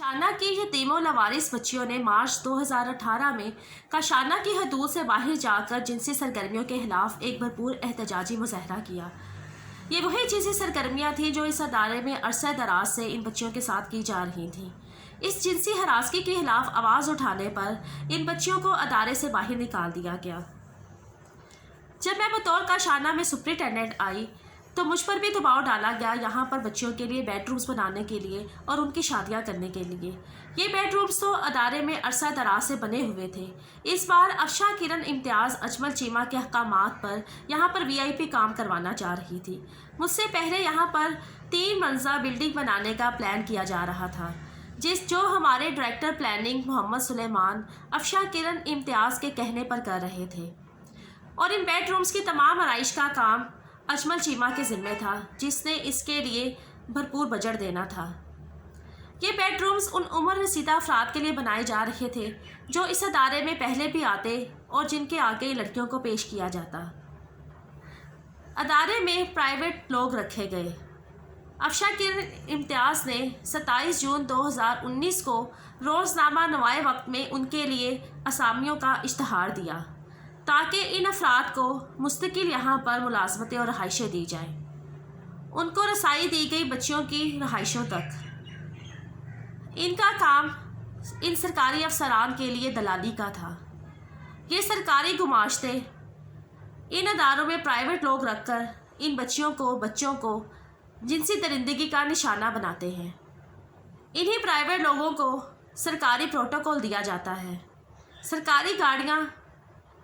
काशाना की यतीमों लवारिस बच्चियों ने मार्च 2018 में काशाना की हदूद से बाहर जाकर जिनसी सरगर्मियों के खिलाफ एक भरपूर एहतजाजी मुजाहरा किया। ये वही जिनसी सरगर्मियाँ थीं जो इस अदारे में अरसा दराज से इन बच्चियों के साथ की जा रही थीं। इस जिनसी हरासगी के खिलाफ आवाज़ उठाने पर इन बच्चियों को अदारे से बाहर निकाल दिया गया। जब मैं बतौर काशाना में सुपरिटेंडेंट आई तो मुझ पर भी दबाव डाला गया यहाँ पर बच्चियों के लिए बेडरूम्स बनाने के लिए और उनकी शादियाँ करने के लिए। ये बेडरूम्स तो अदारे में अरसा दराज से बने हुए थे। इस बार अफशा किरण इम्तियाज़ अजमल चीमा के अहकामात पर यहाँ पर VIP काम करवाना चाह रही थी। मुझसे पहले यहाँ पर 3 मंजिला बिल्डिंग बनाने का प्लान किया जा रहा था जो हमारे डायरेक्टर प्लानिंग मोहम्मद सुलेमान अफशा किरण इम्तियाज़ के कहने पर कर रहे थे, और इन बेडरूम्स की तमाम आराइश का काम अजमल चीमा के ज़िम्मे था, जिसने इसके लिए भरपूर बजट देना था। ये बेडरूम्स उन उम्र रसीदा अफराद के लिए बनाए जा रहे थे जो इस अदारे में पहले भी आते और जिनके आगे लड़कियों को पेश किया जाता। अदारे में प्राइवेट लोग रखे गए। अफशा किरण इम्तियाज़ ने 27 जून 2019 को रोज़नामा नवाए वक्त में उनके लिए असामियों का इश्तहार दिया ताकि इन अफराद को मुस्तकिल यहाँ पर मुलाजमतें और रहाइशें दी जाएँ। उनको रसाई दी गई बच्चियों की रहाइशों तक। इनका काम इन सरकारी अफसरान के लिए दलाली का था। ये सरकारी गुमाश्ते इन अदारों में प्राइवेट लोग रखकर इन बच्चों को जिनसी दरिंदगी का निशाना बनाते हैं। इन्हीं प्राइवेट लोगों को सरकारी प्रोटोकॉल दिया जाता है। सरकारी गाड़ियाँ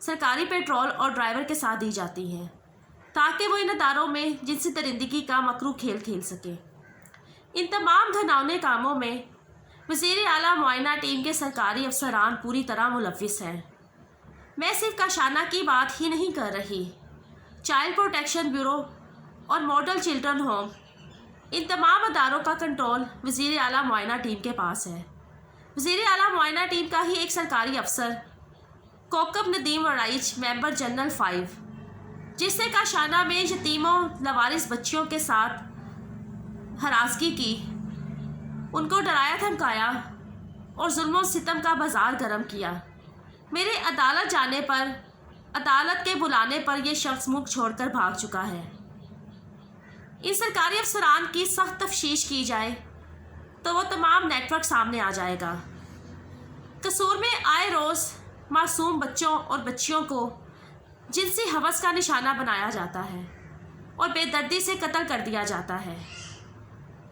सरकारी पेट्रोल और ड्राइवर के साथ दी जाती हैं ताकि वो इन अदारों में जिनसी दरिंदगी का मकरू खेल खेल सके। इन तमाम घिनौने कामों में वज़ीर आला मुआयना टीम के सरकारी अफसरान पूरी तरह मुलव्विस हैं। मैं सिर्फ काशाना की बात ही नहीं कर रही, चाइल्ड प्रोटेक्शन ब्यूरो और मॉडल चिल्ड्रन होम, इन तमाम अदारों का कंट्रोल वज़ीर आला मुआयना टीम के पास है। वज़ीर आला मुआयना टीम का ही एक सरकारी अफसर कोकब नदीम वराइच मेंबर जनरल 5, जिसने काशाना में यतीमों लवारिस बच्चियों के साथ हरासगी की, उनको डराया धमकाया और जुल्म सितम का बाजार गर्म किया। मेरे अदालत जाने पर अदालत के बुलाने पर यह शख्स मुल्क छोड़कर भाग चुका है। इन सरकारी अफसरान की सख्त तफ्तीश की जाए तो वो तमाम नेटवर्क सामने आ जाएगा। कसूर में आए रोज़ मासूम बच्चों और बच्चियों को जिनसी हवस का निशाना बनाया जाता है और बेदर्दी से कत्ल कर दिया जाता है।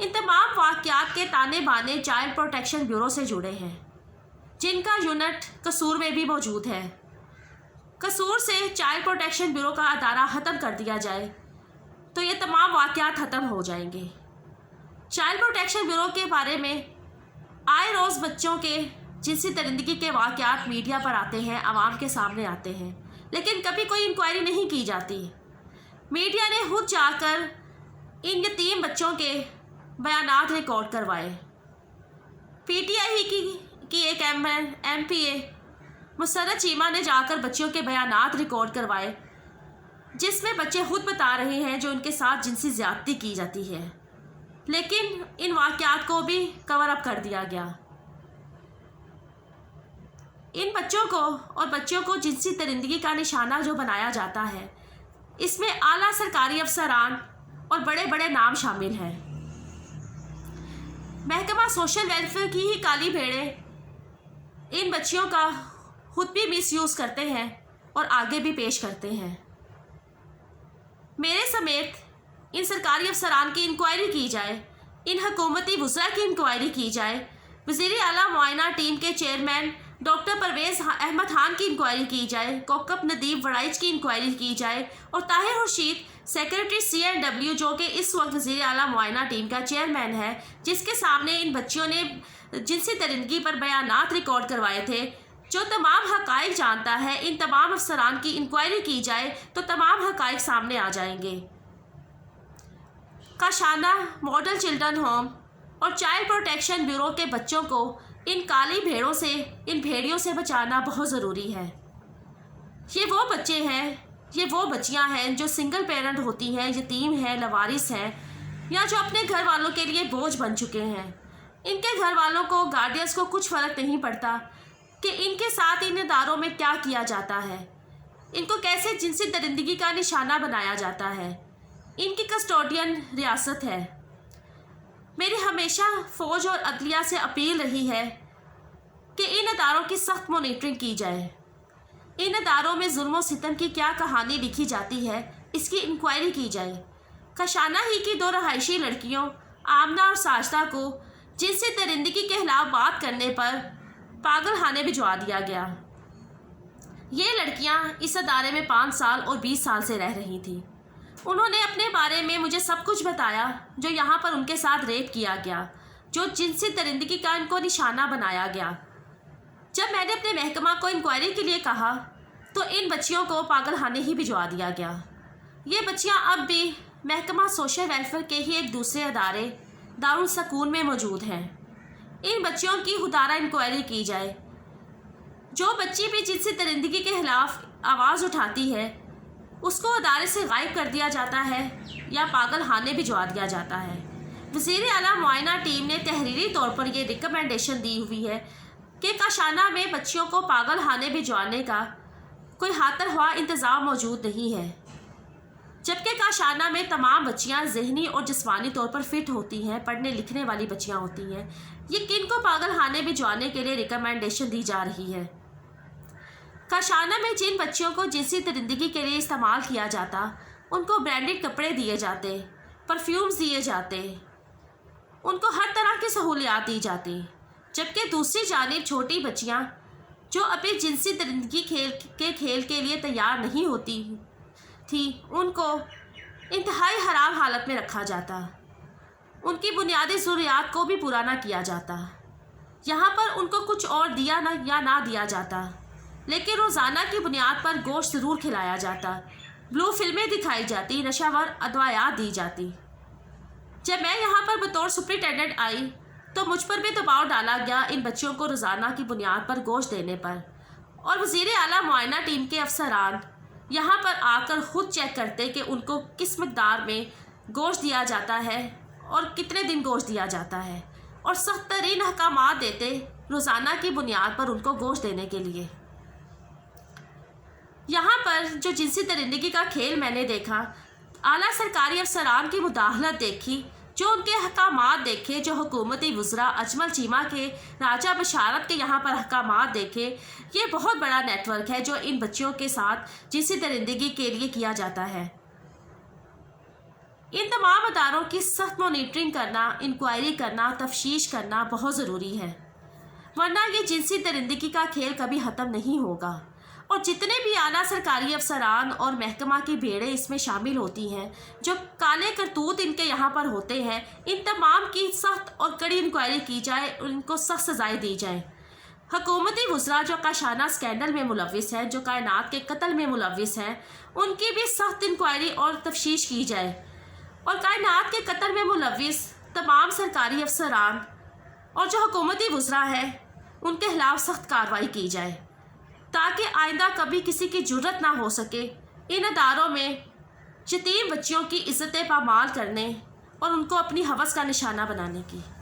इन तमाम वाक़यात के ताने बाने चाइल्ड प्रोटेक्शन ब्यूरो से जुड़े हैं, जिनका यूनिट कसूर में भी मौजूद है। कसूर से चाइल्ड प्रोटेक्शन ब्यूरो का अदारा ख़त्म कर दिया जाए तो ये तमाम वाक़यात ख़त्म हो जाएंगे। चाइल्ड प्रोटेक्शन ब्यूरो के बारे में आए रोज़ बच्चों के जिनसी दरिंदगी के वाक़यात मीडिया पर आते हैं, आवाम के सामने आते हैं, लेकिन कभी कोई इंक्वायरी नहीं की जाती। मीडिया ने खुद जाकर इन यतीम बच्चों के बयानात रिकॉर्ड करवाए। PTI की एक MPA मुसर्रत चीमा ने जाकर बच्चियों के बयानात रिकॉर्ड करवाए, जिसमें बच्चे खुद बता रहे हैं जो उनके साथ जिनसी ज़्यादती की जाती है, लेकिन इन वाक़यात को भी कवर अप कर दिया गया। इन बच्चों को और बच्चियों को जिनसी दरिंदगी का निशाना जो बनाया जाता है, इसमें आला सरकारी अफसरान और बड़े बड़े नाम शामिल हैं। महकमा सोशल वेलफेयर की ही काली भेड़ें इन बच्चियों का खुद भी मिसयूज़ करते हैं और आगे भी पेश करते हैं। मेरे समेत इन सरकारी अफसरान की इंक्वायरी की जाए, इन हुकूमती वज़रा की इंक्वायरी की जाए, वज़ीर आला मुआयना टीम के चेयरमैन डॉक्टर परवेज़ अहमद खान की इंक्वायरी की जाए, कोकब नदीम वराइच की इंक्वायरी की जाए और ताहिर खुर्शीद सेक्रेटरी CNW जो कि इस वक्त वज़ीर आला मुआयना टीम का चेयरमैन है, जिसके सामने इन बच्चियों ने जिनसी दरिंदगी पर बयानात रिकॉर्ड करवाए थे, जो तमाम हक़ाइक़ जानता है, इन तमाम अफसरान की इंक्वायरी की जाए तो तमाम हक़ाइक़ सामने आ जाएंगे। काशाना मॉडल चिल्ड्रन होम और चाइल्ड प्रोटेक्शन ब्यूरो के बच्चों को इन काली भेड़ों से, इन भेड़ियों से बचाना बहुत ज़रूरी है। ये वो बच्चे हैं, ये वो बच्चियां हैं जो सिंगल पेरेंट होती हैं, यतीम हैं, लवारिस हैं, या जो अपने घर वालों के लिए बोझ बन चुके हैं। ان کے گھر والوں کو، گارڈینز کو کچھ فرق نہیں پڑتا کہ ان کے ساتھ ان اداروں میں کیا کیا جاتا ہے، ان کو کیسے جنسی درندگی کا نشانہ بنایا جاتا ہے۔ ان کی کسٹوڈین ریاست ہے۔ میری ہمیشہ فوج اور عدلیہ سے اپیل رہی ہے کہ ان اداروں کی سخت مانیٹرنگ کی جائے۔ ان اداروں میں ظلم و ستم کی کیا کہانی لکھی جاتی ہے، اس کی انکوائری کی جائے۔ کاشانہ ہی کی 2 رہائشی لڑکیوں آمنہ اور ساجدہ کو جنسی درندگی کے خلاف بات کرنے پر پاگل خانے بھجوا دیا گیا۔ یہ لڑکیاں اس ادارے میں 5 سال اور 20 سال سے رہ رہی تھیں۔ انہوں نے اپنے بارے میں مجھے سب کچھ بتایا، جو یہاں پر ان کے ساتھ ریپ کیا گیا، جو جنسی درندگی کا ان کو نشانہ بنایا گیا۔ جب میں نے اپنے محکمہ کو انکوائری کے لیے کہا تو ان بچیوں کو پاگل خانے ہی بھجوا دیا گیا۔ یہ بچیاں اب بھی محکمہ سوشل ویلفیئر کے ہی ایک دوسرے ادارے دارالسکون میں موجود ہیں۔ ان بچیوں کی خودارہ انکوائری کی جائے۔ جو بچی بھی جنسی درندگی کے خلاف آواز اٹھاتی ہے اس کو ادارے سے غائب کر دیا جاتا ہے یا پاگل خانے بھجوا دیا جاتا ہے۔ وزیر اعلیٰ معائنہ ٹیم نے تحریری طور پر یہ ریکمنڈیشن دی ہوئی ہے کہ کاشانہ میں بچیوں کو پاگل خانے بھجوانے کا کوئی خاطر خواہ انتظام موجود نہیں ہے، جبکہ کاشانہ میں تمام بچیاں ذہنی اور جسمانی طور پر فٹ ہوتی ہیں، پڑھنے لکھنے والی بچیاں ہوتی ہیں۔ یہ کن کو پاگل خانے بھجوانے کے لیے ریکمنڈیشن دی جا رہی ہے؟ کاشانہ میں جن بچیوں کو جنسی درندگی کے لیے استعمال کیا جاتا ان کو برانڈڈ کپڑے دیے جاتے، پرفیومز دیے جاتے، ان کو ہر طرح کی سہولیات دی جاتی، جبکہ دوسری جانب چھوٹی بچیاں جو ابھی جنسی درندگی کھیل کے لیے تیار نہیں ہوتی تھی ان کو انتہائی خراب حالت میں رکھا جاتا، ان کی بنیادی ضروریات کو بھی پورا نہ کیا جاتا۔ یہاں پر ان کو کچھ اور دیا یا نہ دیا جاتا، لیکن روزانہ کی بنیاد پر گوشت ضرور کھلایا جاتا، بلو فلمیں دکھائی جاتی، نشہ ور ادویات دی جاتی۔ جب میں یہاں پر بطور سپرنٹینڈنٹ آئی تو مجھ پر بھی دباؤ ڈالا گیا ان بچیوں کو روزانہ کی بنیاد پر گوشت دینے پر، اور وزیر اعلیٰ معائنہ ٹیم کے افسران یہاں پر آ کر خود چیک کرتے کہ ان کو کس مقدار میں گوشت دیا جاتا ہے اور کتنے دن گوشت دیا جاتا ہے، اور سخت ترین احکامات دیتے روزانہ کی بنیاد پر ان کو گوشت دینے کے لیے۔ یہاں پر جو جنسی درندگی کا کھیل میں نے دیکھا، اعلیٰ سرکاری افسران کی مداخلت دیکھی، جو ان کے احکامات دیکھے، جو حکومتی وزراء اجمل چیمہ کے، راجہ بشارت کے یہاں پر احکامات دیکھے، یہ بہت بڑا نیٹ ورک ہے جو ان بچیوں کے ساتھ جنسی درندگی کے لیے کیا جاتا ہے۔ ان تمام اداروں کی سخت مانیٹرنگ کرنا، انکوائری کرنا، تفتیش کرنا بہت ضروری ہے، ورنہ یہ جنسی درندگی کا کھیل کبھی ختم نہیں ہوگا، اور جتنے بھی اعلیٰ سرکاری افسران اور محکمہ کی بھیڑیں اس میں شامل ہوتی ہیں، جو کالے کرتوت ان کے یہاں پر ہوتے ہیں، ان تمام کی سخت اور کڑی انکوائری کی جائے، ان کو سخت سزائیں دی جائیں۔ حکومتی وزراء جو کاشانہ اسکینڈل میں ملوث ہیں، جو کائنات کے قتل میں ملوث ہیں، ان کی بھی سخت انکوائری اور تفتیش کی جائے، اور کائنات کے قتل میں ملوث تمام سرکاری افسران اور جو حکومتی وزراء ہیں ان کے خلاف سخت کارروائی کی جائے، تاکہ آئندہ کبھی کسی کی جرت نہ ہو سکے ان اداروں میں یتیم بچیوں کی عزت پامال کرنے اور ان کو اپنی ہوس کا نشانہ بنانے کی۔